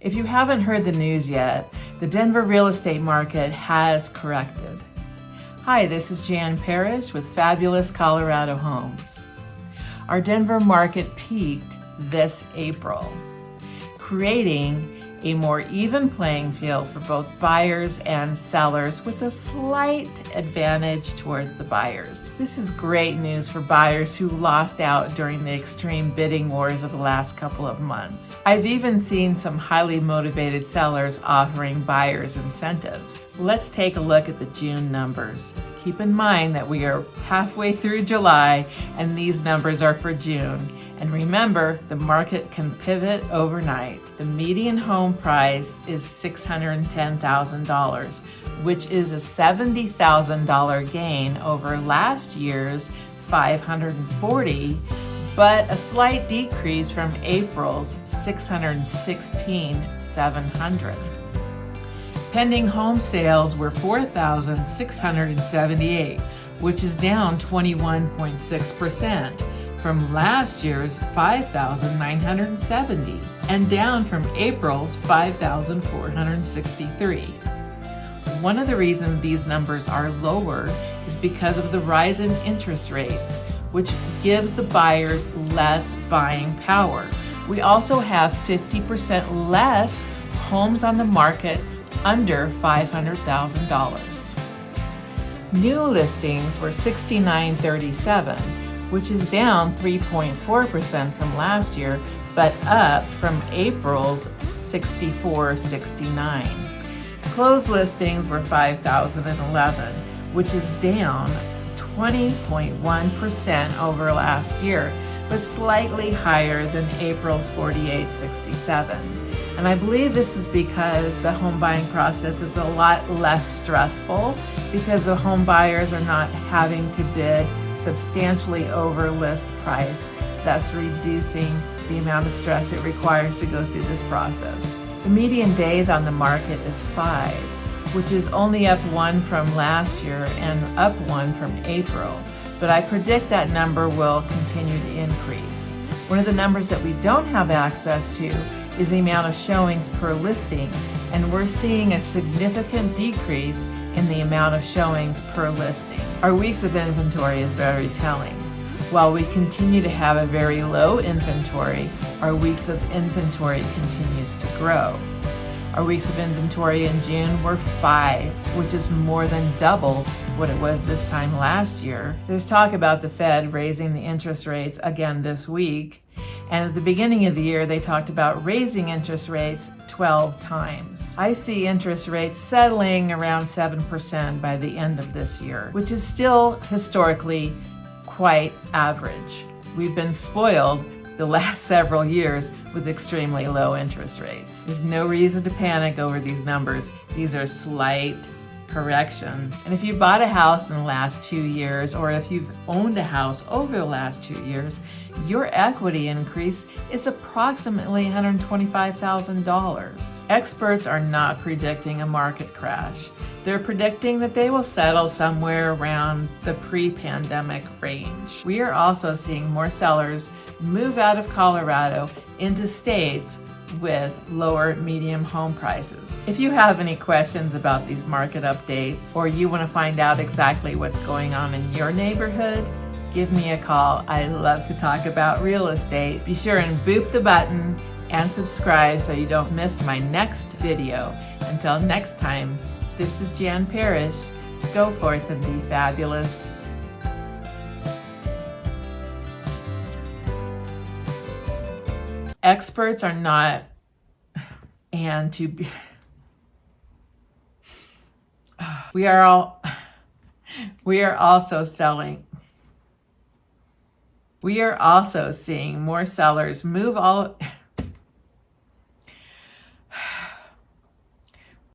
If you haven't heard the news yet, the Denver real estate market has corrected. Hi, this is Jan Parrish with Fabulous Colorado Homes. Our Denver market peaked this April, creating a more even playing field for both buyers and sellers with a slight advantage towards the buyers. This is great news for buyers who lost out during the extreme bidding wars of the last couple of months. I've even seen some highly motivated sellers offering buyers incentives. Let's take a look at the June numbers. Keep in mind that we are halfway through July and these numbers are for June. And remember, the market can pivot overnight. The median home price is $610,000, which is a $70,000 gain over last year's $540,000, but a slight decrease from April's $616,700. Pending home sales were 4,678, which is down 21.6%. from last year's 5,970 and down from April's 5,463. One of the reasons these numbers are lower is because of the rise in interest rates, which gives the buyers less buying power. We also have 50% less homes on the market under $500,000. New listings were 6,937, which is down 3.4% from last year, but up from April's 6,469. Closed listings were 5,011, which is down 20.1% over last year, but slightly higher than April's 4,867. And I believe this is because the home buying process is a lot less stressful because the home buyers are not having to bid substantially over list price, thus reducing the amount of stress it requires to go through this process. The median days on the market is 5, which is only up 1 from last year and up 1 from April, but I predict that number will continue to increase. One of the numbers that we don't have access to is the amount of showings per listing, and we're seeing a significant decrease in the amount of showings per listing. Our weeks of inventory is very telling. While we continue to have a very low inventory, our weeks of inventory continues to grow. Our weeks of inventory in June were 5, which is more than double what it was this time last year. There's talk about the Fed raising the interest rates again this week. And at the beginning of the year, they talked about raising interest rates 12 times. I see interest rates settling around 7% by the end of this year, which is still historically quite average. We've been spoiled the last several years with extremely low interest rates. There's no reason to panic over these numbers. These are slight corrections. And if you bought a house in the last 2 years, or if you've owned a house over the last 2 years, your equity increase is approximately $125,000. Experts are not predicting a market crash. They're predicting that they will settle somewhere around the pre-pandemic range. We are also seeing more sellers move out of Colorado into states with lower medium home prices. If you have any questions about these market updates, or you want to find out exactly what's going on in your neighborhood, give me a call. I love to talk about real estate. Be sure and boop the button and subscribe so you don't miss my next video. Until next time, this is Jan Parrish. Go forth and be fabulous. Experts are not, and to be, we are also seeing more sellers move all